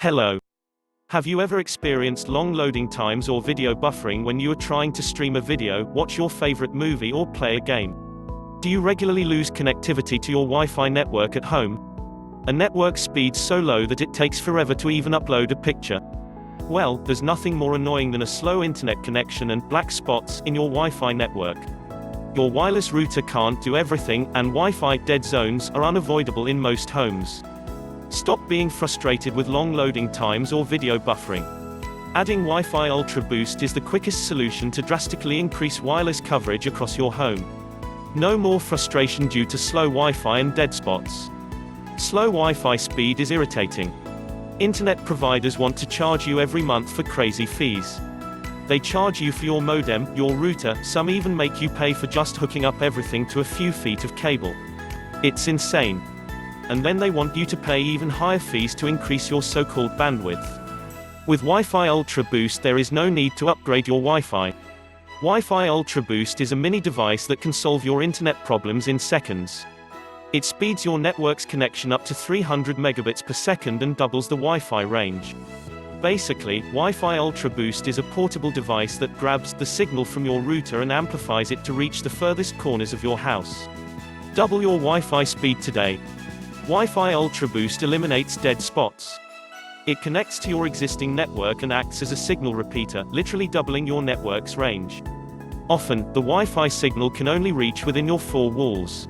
Hello. Have you ever experienced long loading times or video buffering when you are trying to stream a video, watch your favorite movie or play a game? Do you regularly lose connectivity to your Wi-Fi network at home? A network speed so low that it takes forever to even upload a picture? Well, there's nothing more annoying than a slow internet connection and black spots in your Wi-Fi network. Your wireless router can't do everything, and Wi-Fi dead zones are unavoidable in most homes. Stop being frustrated with long loading times or video buffering. Adding Wi-Fi UltraBoost is the quickest solution to drastically increase wireless coverage across your home. No more frustration due to slow Wi-Fi and dead spots. Slow Wi-Fi speed is irritating. Internet providers want to charge you every month for crazy fees. They charge you for your modem, your router, some even make you pay for just hooking up everything to a few feet of cable. It's insane. And then they want you to pay even higher fees to increase your so-called bandwidth. With Wi-Fi UltraBoost there is no need to upgrade your Wi-Fi. Wi-Fi UltraBoost is a mini device that can solve your internet problems in seconds. It speeds your network's connection up to 300 megabits per second and doubles the Wi-Fi range. Basically, Wi-Fi UltraBoost is a portable device that grabs the signal from your router and amplifies it to reach the furthest corners of your house. Double your Wi-Fi speed today. Wi-Fi UltraBoost eliminates dead spots. It connects to your existing network and acts as a signal repeater, literally doubling your network's range. Often, the Wi-Fi signal can only reach within your four walls.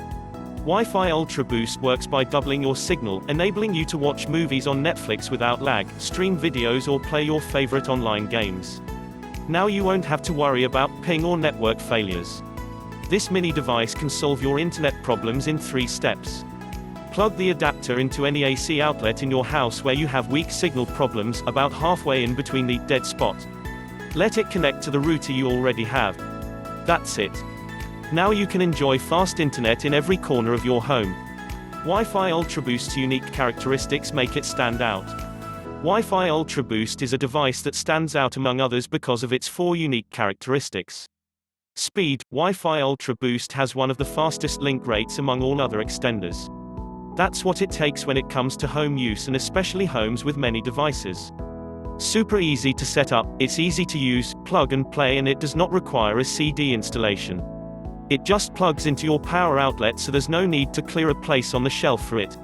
Wi-Fi UltraBoost works by doubling your signal, enabling you to watch movies on Netflix without lag, stream videos or play your favorite online games. Now you won't have to worry about ping or network failures. This mini device can solve your internet problems in 3 steps. Plug the adapter into any AC outlet in your house where you have weak signal problems, about halfway in between the dead spot. Let it connect to the router you already have. That's it. Now you can enjoy fast internet in every corner of your home. Wi-Fi UltraBoost's unique characteristics make it stand out. Wi-Fi UltraBoost is a device that stands out among others because of its 4 unique characteristics. Speed: Wi-Fi UltraBoost has one of the fastest link rates among all other extenders. That's what it takes when it comes to home use, and especially homes with many devices. Super easy to set up, it's easy to use, plug and play, and it does not require a CD installation. It just plugs into your power outlet, so there's no need to clear a place on the shelf for it.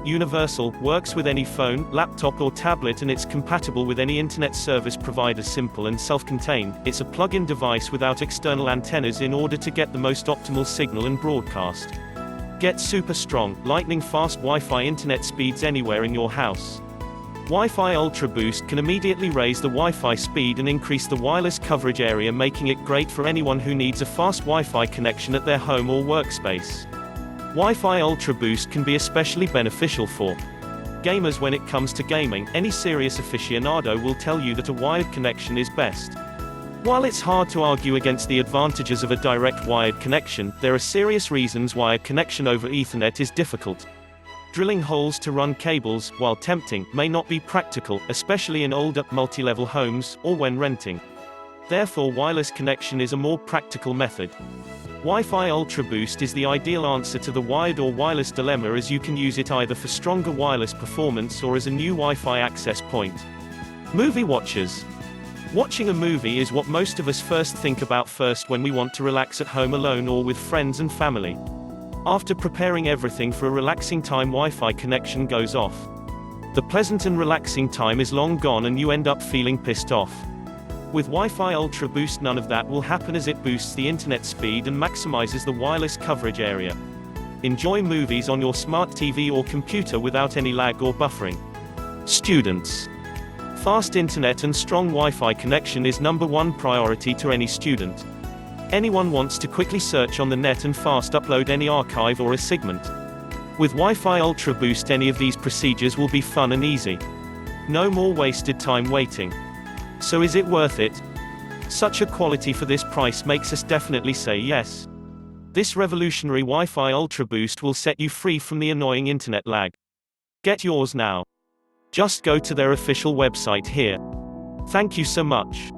Universal, works with any phone, laptop or tablet, and it's compatible with any internet service provider. Simple and self-contained, it's a plug-in device without external antennas in order to get the most optimal signal and broadcast. Get super strong, lightning-fast Wi-Fi internet speeds anywhere in your house. Wi-Fi UltraBoost can immediately raise the Wi-Fi speed and increase the wireless coverage area, making it great for anyone who needs a fast Wi-Fi connection at their home or workspace. Wi-Fi UltraBoost can be especially beneficial for gamers. When it comes to gaming, any serious aficionado will tell you that a wired connection is best. While it's hard to argue against the advantages of a direct wired connection, there are serious reasons why a connection over Ethernet is difficult. Drilling holes to run cables, while tempting, may not be practical, especially in older, multi-level homes, or when renting. Therefore, wireless connection is a more practical method. Wi-Fi UltraBoost is the ideal answer to the wired or wireless dilemma, as you can use it either for stronger wireless performance or as a new Wi-Fi access point. Movie watchers. Watching a movie is what most of us first think about when we want to relax at home alone or with friends and family. After preparing everything for a relaxing time, Wi-Fi connection goes off. The pleasant and relaxing time is long gone and you end up feeling pissed off. With Wi-Fi UltraBoost none of that will happen, as it boosts the internet speed and maximizes the wireless coverage area. Enjoy movies on your smart TV or computer without any lag or buffering. Students. Fast internet and strong Wi-Fi connection is #1 priority to any student. Anyone wants to quickly search on the net and fast upload any archive or a segment. With Wi-Fi UltraBoost any of these procedures will be fun and easy. No more wasted time waiting. So is it worth it? Such a quality for this price makes us definitely say yes. This revolutionary Wi-Fi UltraBoost will set you free from the annoying internet lag. Get yours now. Just go to their official website here. Thank you so much.